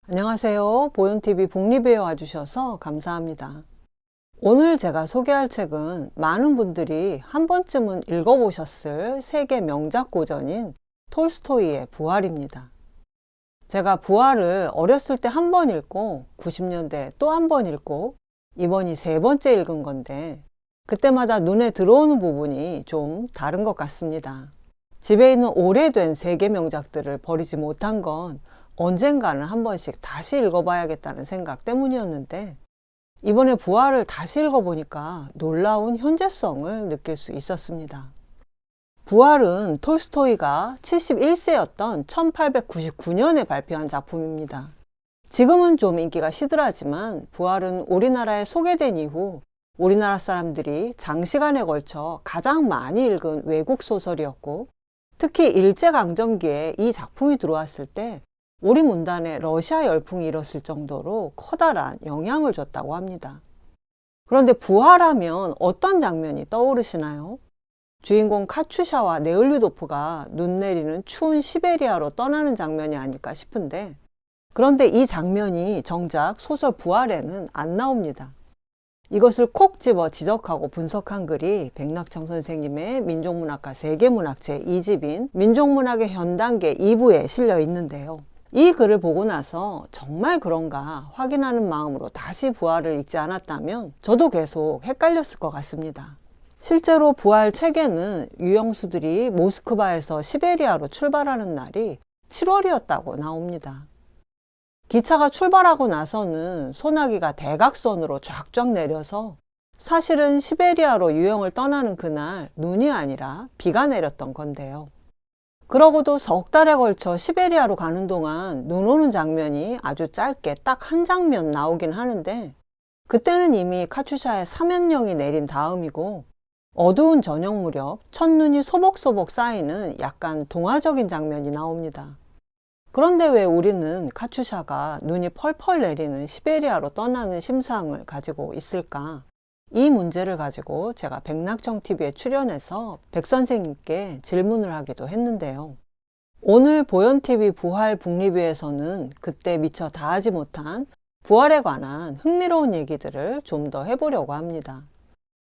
안녕하세요. 보현TV 북리뷰에 와주셔서 감사합니다. 오늘 제가 소개할 책은 많은 분들이 한 번쯤은 읽어보셨을 세계 명작 고전인 톨스토이의 부활입니다. 제가 부활을 어렸을 때 한 번 읽고 90년대 또 한 번 읽고 이번이 세 번째 읽은 건데 그때마다 눈에 들어오는 부분이 좀 다른 것 같습니다. 집에 있는 오래된 세계 명작들을 버리지 못한 건 언젠가는 한 번씩 다시 읽어봐야겠다는 생각 때문이었는데 이번에 부활을 다시 읽어보니까 놀라운 현재성을 느낄 수 있었습니다. 부활은 톨스토이가 71세였던 1899년에 발표한 작품입니다. 지금은 좀 인기가 시들하지만 부활은 우리나라에 소개된 이후 우리나라 사람들이 장시간에 걸쳐 가장 많이 읽은 외국 소설이었고 특히 일제강점기에 이 작품이 들어왔을 때 우리 문단에 러시아 열풍이 일었을 정도로 커다란 영향을 줬다고 합니다. 그런데 부활하면 어떤 장면이 떠오르시나요? 주인공 카추샤와 네을류도프가 눈 내리는 추운 시베리아로 떠나는 장면이 아닐까 싶은데 그런데 이 장면이 정작 소설 부활에는 안 나옵니다. 이것을 콕 집어 지적하고 분석한 글이 백낙청 선생님의 민족문학과 세계문학체 2집인 민족문학의 현단계 2부에 실려 있는데요. 이 글을 보고 나서 정말 그런가 확인하는 마음으로 다시 부활을 읽지 않았다면 저도 계속 헷갈렸을 것 같습니다. 실제로 부활 책에는 유영수들이 모스크바에서 시베리아로 출발하는 날이 7월이었다고 나옵니다. 기차가 출발하고 나서는 소나기가 대각선으로 쫙쫙 내려서 사실은 시베리아로 유영을 떠나는 그날 눈이 아니라 비가 내렸던 건데요. 그러고도 석 달에 걸쳐 시베리아로 가는 동안 눈 오는 장면이 아주 짧게 딱 한 장면 나오긴 하는데 그때는 이미 카추샤의 사면령이 내린 다음이고 어두운 저녁 무렵 첫눈이 소복소복 쌓이는 약간 동화적인 장면이 나옵니다. 그런데 왜 우리는 카추샤가 눈이 펄펄 내리는 시베리아로 떠나는 심상을 가지고 있을까? 이 문제를 가지고 제가 백낙청TV에 출연해서 백 선생님께 질문을 하기도 했는데요. 오늘 보현TV 부활 북리뷰에서는 그때 미처 다하지 못한 부활에 관한 흥미로운 얘기들을 좀 더 해보려고 합니다.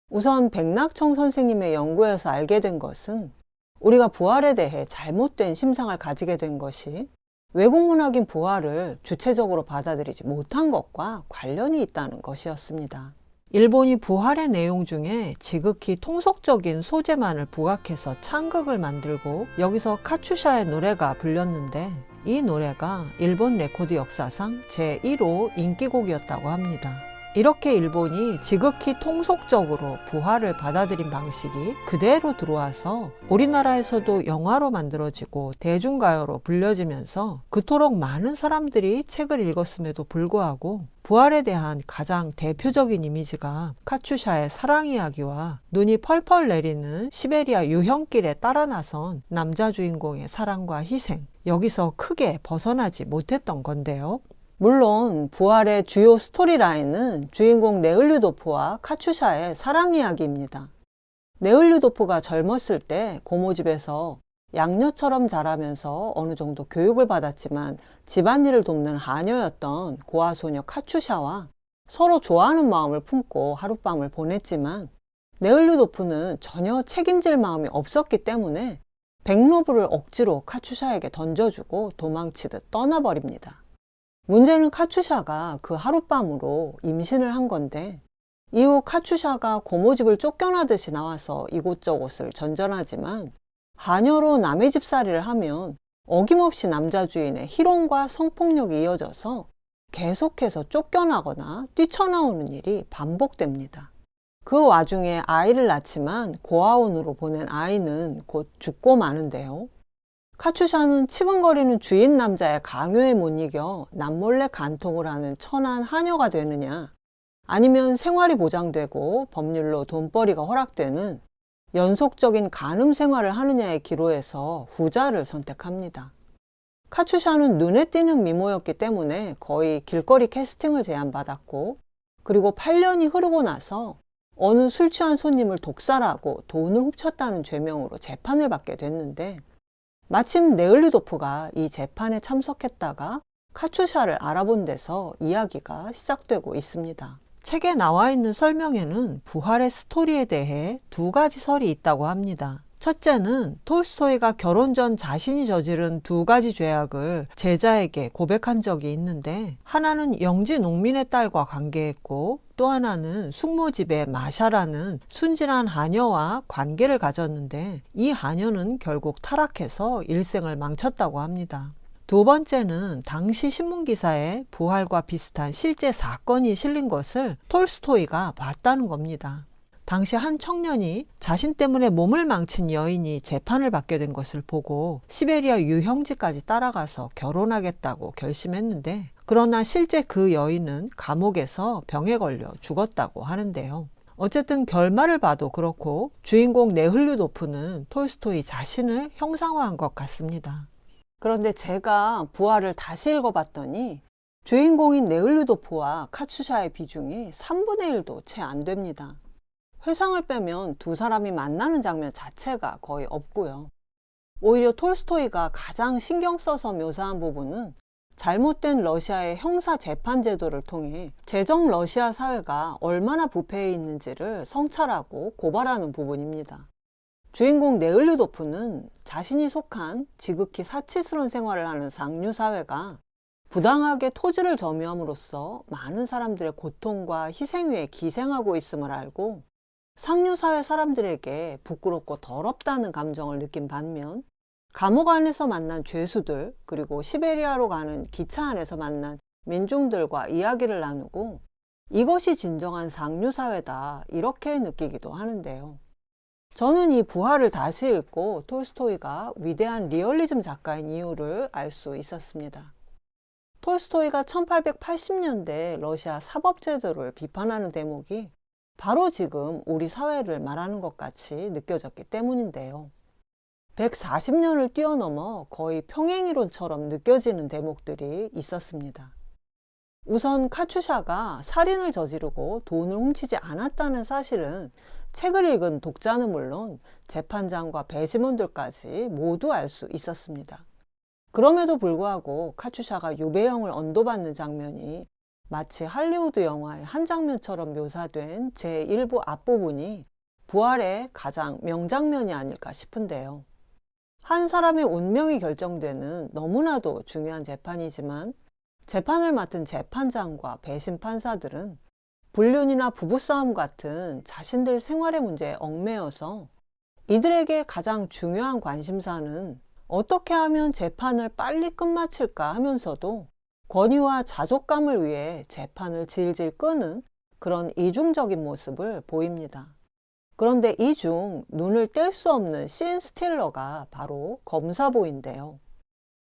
우선 백낙청 선생님의 연구에서 알게 된 것은 우리가 부활에 대해 잘못된 심상을 가지게 된 것이 외국 문학인 부활을 주체적으로 받아들이지 못한 것과 관련이 있다는 것이었습니다. 일본이 부활의 내용 중에 지극히 통속적인 소재만을 부각해서 창극을 만들고 여기서 카추샤의 노래가 불렸는데 이 노래가 일본 레코드 역사상 제1호 인기곡이었다고 합니다. 이렇게 일본이 지극히 통속적으로 부활을 받아들인 방식이 그대로 들어와서 우리나라에서도 영화로 만들어지고 대중가요로 불려지면서 그토록 많은 사람들이 책을 읽었음에도 불구하고 부활에 대한 가장 대표적인 이미지가 카추샤의 사랑 이야기와 눈이 펄펄 내리는 시베리아 유형길에 따라 나선 남자 주인공의 사랑과 희생, 여기서 크게 벗어나지 못했던 건데요. 물론 부활의 주요 스토리라인은 주인공 네을류도프와 카추샤의 사랑 이야기입니다. 네을류도프가 젊었을 때 고모집에서 양녀처럼 자라면서 어느 정도 교육을 받았지만 집안일을 돕는 하녀였던 고아소녀 카추샤와 서로 좋아하는 마음을 품고 하룻밤을 보냈지만 네을류도프는 전혀 책임질 마음이 없었기 때문에 백루블을 억지로 카추샤에게 던져주고 도망치듯 떠나버립니다. 문제는 카추샤가 그 하룻밤으로 임신을 한 건데 이후 카추샤가 고모집을 쫓겨나듯이 나와서 이곳저곳을 전전하지만 하녀로 남의 집살이를 하면 어김없이 남자 주인의 희롱과 성폭력이 이어져서 계속해서 쫓겨나거나 뛰쳐나오는 일이 반복됩니다. 그 와중에 아이를 낳지만 고아원으로 보낸 아이는 곧 죽고 마는데요. 카추샤는 치근거리는 주인 남자의 강요에 못 이겨 남몰래 간통을 하는 천한 하녀가 되느냐 아니면 생활이 보장되고 법률로 돈벌이가 허락되는 연속적인 간음 생활을 하느냐의 기로에서 후자를 선택합니다. 카추샤는 눈에 띄는 미모였기 때문에 거의 길거리 캐스팅을 제안받았고 그리고 8년이 흐르고 나서 어느 술 취한 손님을 독살하고 돈을 훔쳤다는 죄명으로 재판을 받게 됐는데 마침 네을류도프가 이 재판에 참석했다가 카츄샤를 알아본 데서 이야기가 시작되고 있습니다. 책에 나와 있는 설명에는 부활의 스토리에 대해 두 가지 설이 있다고 합니다. 첫째는 톨스토이가 결혼 전 자신이 저지른 두 가지 죄악을 제자에게 고백한 적이 있는데, 하나는 영지 농민의 딸과 관계했고 또 하나는 숙모집의 마샤라는 순진한 하녀와 관계를 가졌는데, 이 하녀는 결국 타락해서 일생을 망쳤다고 합니다. 두 번째는 당시 신문기사에 부활과 비슷한 실제 사건이 실린 것을 톨스토이가 봤다는 겁니다. 당시 한 청년이 자신 때문에 몸을 망친 여인이 재판을 받게 된 것을 보고 시베리아 유형지까지 따라가서 결혼하겠다고 결심했는데, 그러나 실제 그 여인은 감옥에서 병에 걸려 죽었다고 하는데요. 어쨌든 결말을 봐도 그렇고 주인공 네흘류도프는 톨스토이 자신을 형상화한 것 같습니다. 그런데 제가 부활을 다시 읽어봤더니 주인공인 네흘류도프와 카츄샤의 비중이 3분의 1도 채 안 됩니다. 회상을 빼면 두 사람이 만나는 장면 자체가 거의 없고요. 오히려 톨스토이가 가장 신경 써서 묘사한 부분은 잘못된 러시아의 형사 재판 제도를 통해 제정 러시아 사회가 얼마나 부패해 있는지를 성찰하고 고발하는 부분입니다. 주인공 네흘류도프는 자신이 속한 지극히 사치스러운 생활을 하는 상류 사회가 부당하게 토지를 점유함으로써 많은 사람들의 고통과 희생 위에 기생하고 있음을 알고 상류사회 사람들에게 부끄럽고 더럽다는 감정을 느낀 반면, 감옥 안에서 만난 죄수들, 그리고 시베리아로 가는 기차 안에서 만난 민중들과 이야기를 나누고 이것이 진정한 상류사회다, 이렇게 느끼기도 하는데요. 저는 이 부활을 다시 읽고 톨스토이가 위대한 리얼리즘 작가인 이유를 알 수 있었습니다. 톨스토이가 1880년대 러시아 사법제도를 비판하는 대목이 바로 지금 우리 사회를 말하는 것 같이 느껴졌기 때문인데요. 140년을 뛰어넘어 거의 평행이론처럼 느껴지는 대목들이 있었습니다. 우선 카츄샤가 살인을 저지르고 돈을 훔치지 않았다는 사실은 책을 읽은 독자는 물론 재판장과 배심원들까지 모두 알 수 있었습니다. 그럼에도 불구하고 카츄샤가 유배형을 언도받는 장면이 마치 할리우드 영화의 한 장면처럼 묘사된 제1부 앞부분이 부활의 가장 명장면이 아닐까 싶은데요. 한 사람의 운명이 결정되는 너무나도 중요한 재판이지만 재판을 맡은 재판장과 배심 판사들은 불륜이나 부부싸움 같은 자신들 생활의 문제에 얽매여서 이들에게 가장 중요한 관심사는 어떻게 하면 재판을 빨리 끝마칠까 하면서도 권위와 자족감을 위해 재판을 질질 끄는 그런 이중적인 모습을 보입니다. 그런데 이 중 눈을 뗄 수 없는 씬 스틸러가 바로 검사보인데요.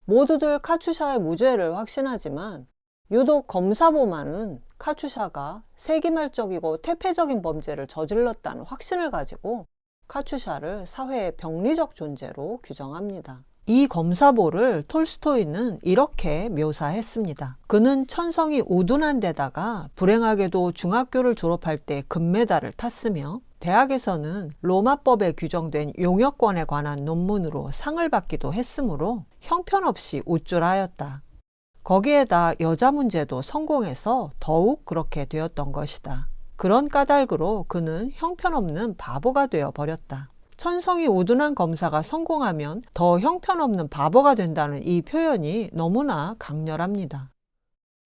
모두들 카츄샤의 무죄를 확신하지만 유독 검사보만은 카츄샤가 세기말적이고 퇴폐적인 범죄를 저질렀다는 확신을 가지고 카츄샤를 사회의 병리적 존재로 규정합니다. 이 검사보를 톨스토이는 이렇게 묘사했습니다. 그는 천성이 우둔한 데다가 불행하게도 중학교를 졸업할 때 금메달을 탔으며 대학에서는 로마법에 규정된 용역권에 관한 논문으로 상을 받기도 했으므로 형편없이 우쭐하였다. 거기에다 여자 문제도 성공해서 더욱 그렇게 되었던 것이다. 그런 까닭으로 그는 형편없는 바보가 되어 버렸다. 천성이 우둔한 검사가 성공하면 더 형편없는 바보가 된다는 이 표현이 너무나 강렬합니다.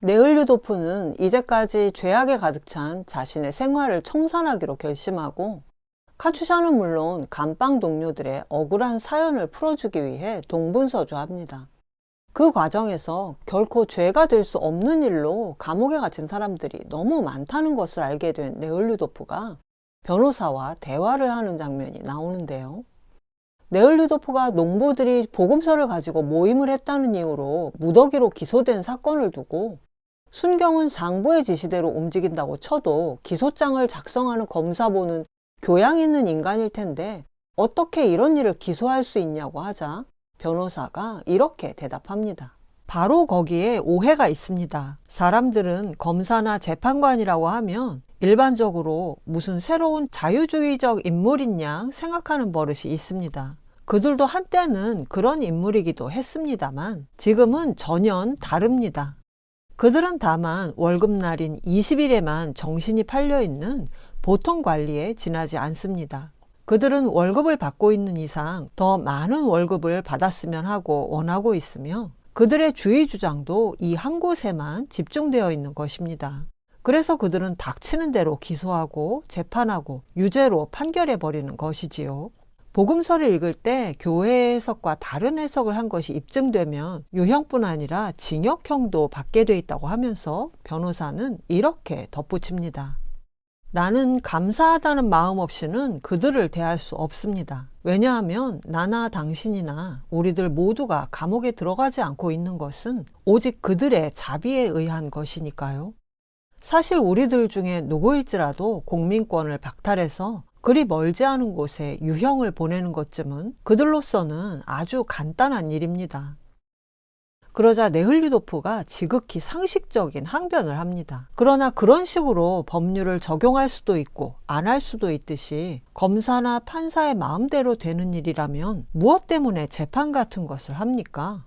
네흘류도프는 이제까지 죄악에 가득 찬 자신의 생활을 청산하기로 결심하고 카츄샤는 물론 감방 동료들의 억울한 사연을 풀어주기 위해 동분서주합니다. 그 과정에서 결코 죄가 될 수 없는 일로 감옥에 갇힌 사람들이 너무 많다는 것을 알게 된 네흘류도프가 변호사와 대화를 하는 장면이 나오는데요. 네흘류도프가 농부들이 보금서를 가지고 모임을 했다는 이유로 무더기로 기소된 사건을 두고 순경은 상부의 지시대로 움직인다고 쳐도 기소장을 작성하는 검사보는 교양 있는 인간일 텐데 어떻게 이런 일을 기소할 수 있냐고 하자 변호사가 이렇게 대답합니다. 바로 거기에 오해가 있습니다. 사람들은 검사나 재판관이라고 하면 일반적으로 무슨 새로운 자유주의적 인물인 양 생각하는 버릇이 있습니다. 그들도 한때는 그런 인물이기도 했습니다만 지금은 전혀 다릅니다. 그들은 다만 월급날인 20일에만 정신이 팔려있는 보통 관리에 지나지 않습니다. 그들은 월급을 받고 있는 이상 더 많은 월급을 받았으면 하고 원하고 있으며 그들의 주의 주장도 이 한 곳에만 집중되어 있는 것입니다. 그래서 그들은 닥치는 대로 기소하고 재판하고 유죄로 판결해버리는 것이지요. 복음서를 읽을 때 교회의 해석과 다른 해석을 한 것이 입증되면 유형뿐 아니라 징역형도 받게 돼 있다고 하면서 변호사는 이렇게 덧붙입니다. 나는 감사하다는 마음 없이는 그들을 대할 수 없습니다. 왜냐하면 나나 당신이나 우리들 모두가 감옥에 들어가지 않고 있는 것은 오직 그들의 자비에 의한 것이니까요. 사실 우리들 중에 누구일지라도 공민권을 박탈해서 그리 멀지 않은 곳에 유형을 보내는 것쯤은 그들로서는 아주 간단한 일입니다. 그러자 네흘리도프가 지극히 상식적인 항변을 합니다. 그러나 그런 식으로 법률을 적용할 수도 있고 안 할 수도 있듯이 검사나 판사의 마음대로 되는 일이라면 무엇 때문에 재판 같은 것을 합니까?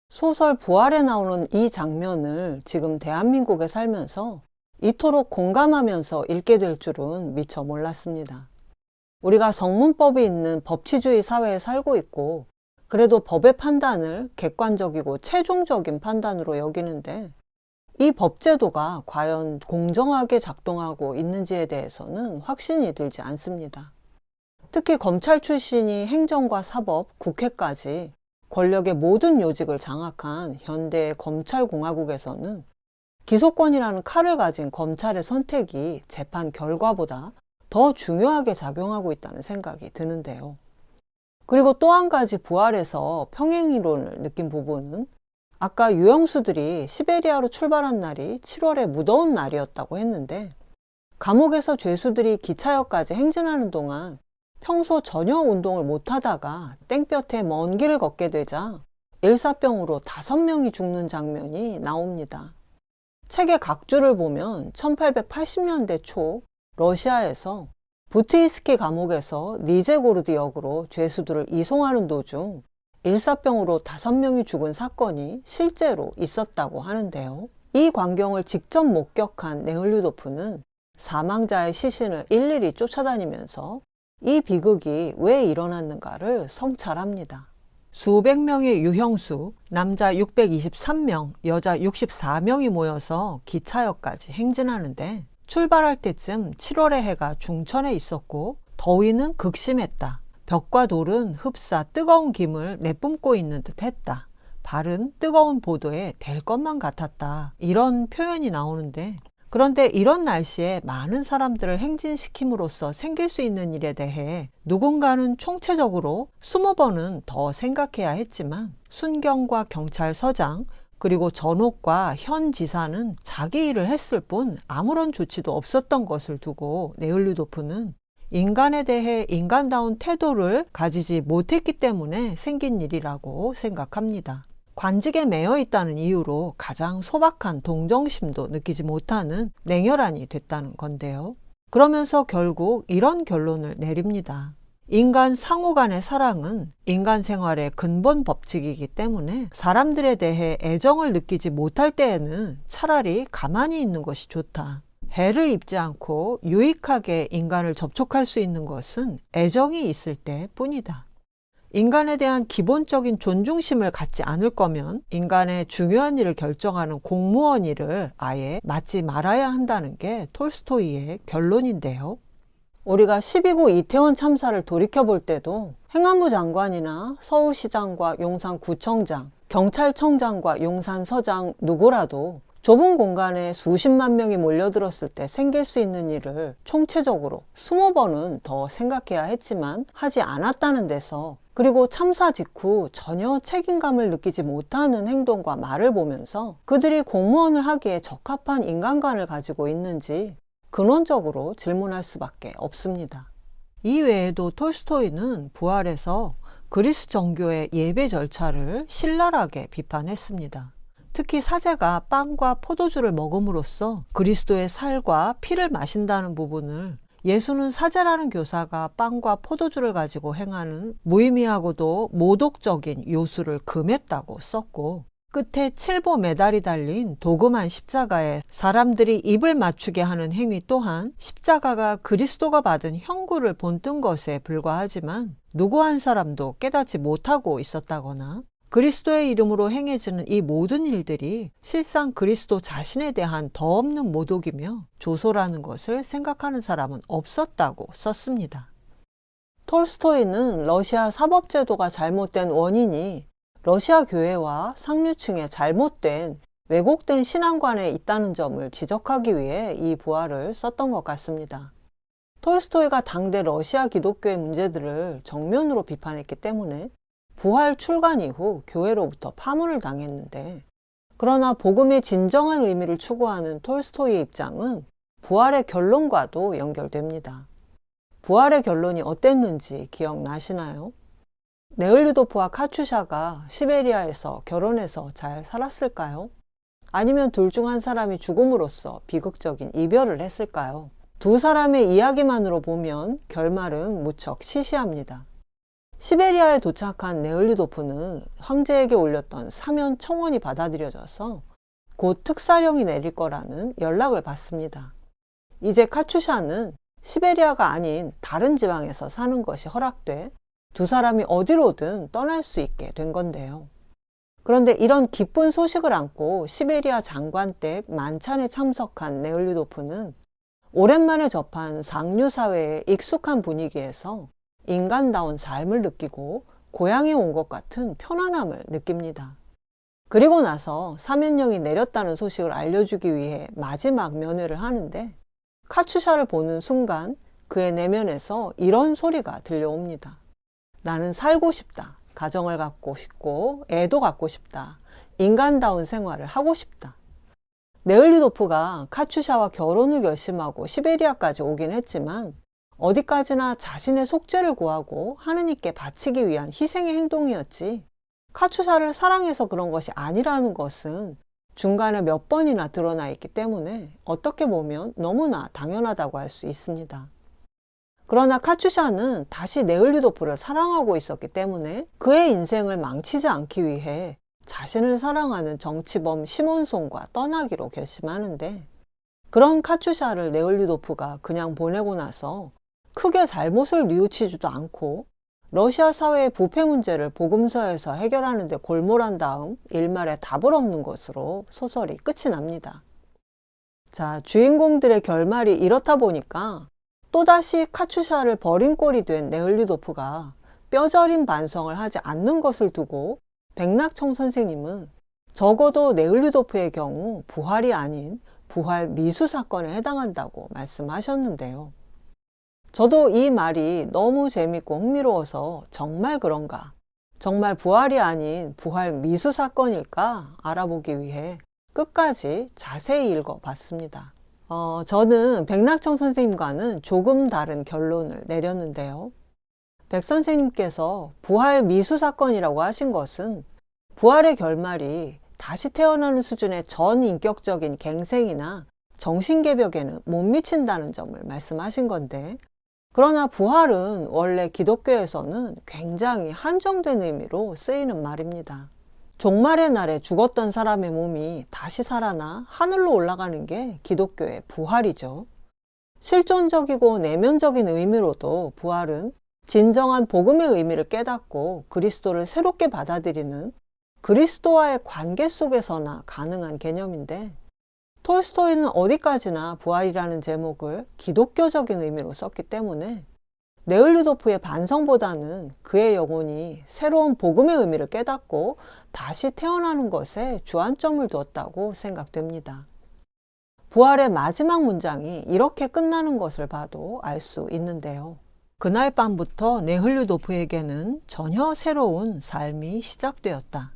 소설 부활에 나오는 이 장면을 지금 대한민국에 살면서 이토록 공감하면서 읽게 될 줄은 미처 몰랐습니다. 우리가 성문법이 있는 법치주의 사회에 살고 있고 그래도 법의 판단을 객관적이고 최종적인 판단으로 여기는데 이 법제도가 과연 공정하게 작동하고 있는지에 대해서는 확신이 들지 않습니다. 특히 검찰 출신이 행정과 사법, 국회까지 권력의 모든 요직을 장악한 현대의 검찰공화국에서는 기소권이라는 칼을 가진 검찰의 선택이 재판 결과보다 더 중요하게 작용하고 있다는 생각이 드는데요. 그리고 또 한 가지 부활에서 평행이론을 느낀 부분은 아까 유형수들이 시베리아로 출발한 날이 7월의 무더운 날이었다고 했는데 감옥에서 죄수들이 기차역까지 행진하는 동안 평소 전혀 운동을 못하다가 땡볕에 먼 길을 걷게 되자 일사병으로 5명이 죽는 장면이 나옵니다. 책의 각주를 보면 1880년대 초 러시아에서 부트이스키 감옥에서 니제고르드 역으로 죄수들을 이송하는 도중 일사병으로 5명이 죽은 사건이 실제로 있었다고 하는데요. 이 광경을 직접 목격한 네흘리도프는 사망자의 시신을 일일이 쫓아다니면서 이 비극이 왜 일어났는가를 성찰합니다. 수백 명의 유형수, 남자 623명, 여자 64명이 모여서 기차역까지 행진하는데 출발할 때쯤 7월의 해가 중천에 있었고 더위는 극심했다. 벽과 돌은 흡사 뜨거운 김을 내뿜고 있는 듯 했다. 발은 뜨거운 보도에 댈 것만 같았다. 이런 표현이 나오는데 그런데 이런 날씨에 많은 사람들을 행진시킴으로써 생길 수 있는 일에 대해 누군가는 총체적으로 20번은 더 생각해야 했지만 순경과 경찰서장 그리고 전옥과 현 지사는 자기 일을 했을 뿐 아무런 조치도 없었던 것을 두고 네흘리도프는 인간에 대해 인간다운 태도를 가지지 못했기 때문에 생긴 일이라고 생각합니다. 관직에 매여 있다는 이유로 가장 소박한 동정심도 느끼지 못하는 냉혈한이 됐다는 건데요. 그러면서 결국 이런 결론을 내립니다. 인간 상호 간의 사랑은 인간 생활의 근본 법칙이기 때문에 사람들에 대해 애정을 느끼지 못할 때에는 차라리 가만히 있는 것이 좋다. 해를 입지 않고 유익하게 인간을 접촉할 수 있는 것은 애정이 있을 때뿐이다. 인간에 대한 기본적인 존중심을 갖지 않을 거면 인간의 중요한 일을 결정하는 공무원 일을 아예 맡지 말아야 한다는 게 톨스토이의 결론인데요. 우리가 12구 이태원 참사를 돌이켜볼 때도 행안부 장관이나 서울시장과 용산구청장, 경찰청장과 용산서장 누구라도 좁은 공간에 수십만 명이 몰려들었을 때 생길 수 있는 일을 총체적으로 20번은 더 생각해야 했지만 하지 않았다는 데서 그리고 참사 직후 전혀 책임감을 느끼지 못하는 행동과 말을 보면서 그들이 공무원을 하기에 적합한 인간관을 가지고 있는지 근원적으로 질문할 수밖에 없습니다. 이 외에도 톨스토이는 부활에서 그리스 정교의 예배 절차를 신랄하게 비판했습니다. 특히 사제가 빵과 포도주를 먹음으로써 그리스도의 살과 피를 마신다는 부분을 예수는 사제라는 교사가 빵과 포도주를 가지고 행하는 무의미하고도 모독적인 요술을 금했다고 썼고, 끝에 칠보 메달이 달린 도금한 십자가에 사람들이 입을 맞추게 하는 행위 또한 십자가가 그리스도가 받은 형구를 본뜬 것에 불과하지만 누구 한 사람도 깨닫지 못하고 있었다거나, 그리스도의 이름으로 행해지는 이 모든 일들이 실상 그리스도 자신에 대한 더 없는 모독이며 조소라는 것을 생각하는 사람은 없었다고 썼습니다. 톨스토이는 러시아 사법제도가 잘못된 원인이 러시아 교회와 상류층의 잘못된 왜곡된 신앙관에 있다는 점을 지적하기 위해 이 부활을 썼던 것 같습니다. 톨스토이가 당대 러시아 기독교의 문제들을 정면으로 비판했기 때문에 부활 출간 이후 교회로부터 파문을 당했는데, 그러나 복음의 진정한 의미를 추구하는 톨스토이의 입장은 부활의 결론과도 연결됩니다. 부활의 결론이 어땠는지 기억나시나요? 네을류도프와 카추샤가 시베리아에서 결혼해서 잘 살았을까요? 아니면 둘 중 한 사람이 죽음으로써 비극적인 이별을 했을까요? 두 사람의 이야기만으로 보면 결말은 무척 시시합니다. 시베리아에 도착한 네을류도프는 황제에게 올렸던 사면 청원이 받아들여져서 곧 특사령이 내릴 거라는 연락을 받습니다. 이제 카추샤는 시베리아가 아닌 다른 지방에서 사는 것이 허락돼 두 사람이 어디로든 떠날 수 있게 된 건데요. 그런데 이런 기쁜 소식을 안고 시베리아 장관댁 만찬에 참석한 네을류도프는 오랜만에 접한 상류사회의 익숙한 분위기에서 인간다운 삶을 느끼고 고향에 온 것 같은 편안함을 느낍니다. 그리고 나서 사면령이 내렸다는 소식을 알려주기 위해 마지막 면회를 하는데, 카추샤를 보는 순간 그의 내면에서 이런 소리가 들려옵니다. 나는 살고 싶다. 가정을 갖고 싶고 애도 갖고 싶다. 인간다운 생활을 하고 싶다. 네을류도프가 카추샤와 결혼을 결심하고 시베리아까지 오긴 했지만 어디까지나 자신의 속죄를 구하고 하느님께 바치기 위한 희생의 행동이었지, 카추샤를 사랑해서 그런 것이 아니라는 것은 중간에 몇 번이나 드러나 있기 때문에 어떻게 보면 너무나 당연하다고 할 수 있습니다. 그러나 카추샤는 다시 네을류도프를 사랑하고 있었기 때문에 그의 인생을 망치지 않기 위해 자신을 사랑하는 정치범 시몬손과 떠나기로 결심하는데, 그런 카추샤를 네을류도프가 그냥 보내고 나서 크게 잘못을 뉘우치지도 않고 러시아 사회의 부패 문제를 복음서에서 해결하는 데 골몰한 다음 일말에 답을 없는 것으로 소설이 끝이 납니다. 자, 주인공들의 결말이 이렇다 보니까 또다시 카추샤를 버린 꼴이 된 네을류도프가 뼈저린 반성을 하지 않는 것을 두고 백낙청 선생님은 적어도 네을류도프의 경우 부활이 아닌 부활 미수 사건에 해당한다고 말씀하셨는데요. 저도 이 말이 너무 재밌고 흥미로워서 정말 그런가, 정말 부활이 아닌 부활 미수 사건일까 알아보기 위해 끝까지 자세히 읽어봤습니다. 저는 백낙청 선생님과는 조금 다른 결론을 내렸는데요. 백 선생님께서 부활 미수 사건이라고 하신 것은 부활의 결말이 다시 태어나는 수준의 전인격적인 갱생이나 정신개벽에는 못 미친다는 점을 말씀하신 건데, 그러나 부활은 원래 기독교에서는 굉장히 한정된 의미로 쓰이는 말입니다. 종말의 날에 죽었던 사람의 몸이 다시 살아나 하늘로 올라가는 게 기독교의 부활이죠. 실존적이고 내면적인 의미로도 부활은 진정한 복음의 의미를 깨닫고 그리스도를 새롭게 받아들이는 그리스도와의 관계 속에서나 가능한 개념인데, 톨스토이는 어디까지나 부활이라는 제목을 기독교적인 의미로 썼기 때문에 네을류도프의 반성보다는 그의 영혼이 새로운 복음의 의미를 깨닫고 다시 태어나는 것에 주안점을 두었다고 생각됩니다. 부활의 마지막 문장이 이렇게 끝나는 것을 봐도 알 수 있는데요. 그날 밤부터 네을류도프에게는 전혀 새로운 삶이 시작되었다.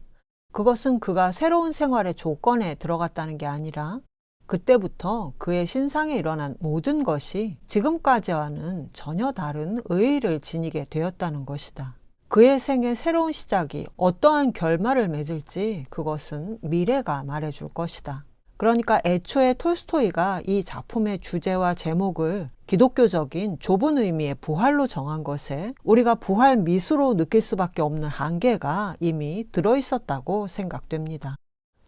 그것은 그가 새로운 생활의 조건에 들어갔다는 게 아니라 그때부터 그의 신상에 일어난 모든 것이 지금까지와는 전혀 다른 의의를 지니게 되었다는 것이다. 그의 생의 새로운 시작이 어떠한 결말을 맺을지 그것은 미래가 말해줄 것이다. 그러니까 애초에 톨스토이가 이 작품의 주제와 제목을 기독교적인 좁은 의미의 부활로 정한 것에 우리가 부활 미수로 느낄 수밖에 없는 한계가 이미 들어있었다고 생각됩니다.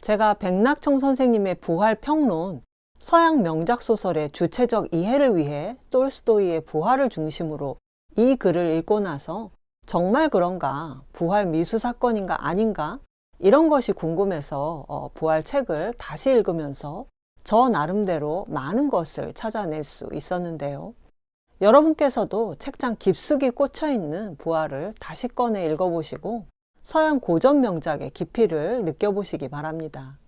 제가 백낙청 선생님의 부활 평론, 서양 명작 소설의 주체적 이해를 위해 톨스토이의 부활을 중심으로 이 글을 읽고 나서 정말 그런가? 부활 미수 사건인가 아닌가? 이런 것이 궁금해서 부활 책을 다시 읽으면서 저 나름대로 많은 것을 찾아낼 수 있었는데요. 여러분께서도 책장 깊숙이 꽂혀 있는 부활을 다시 꺼내 읽어보시고 서양 고전 명작의 깊이를 느껴보시기 바랍니다.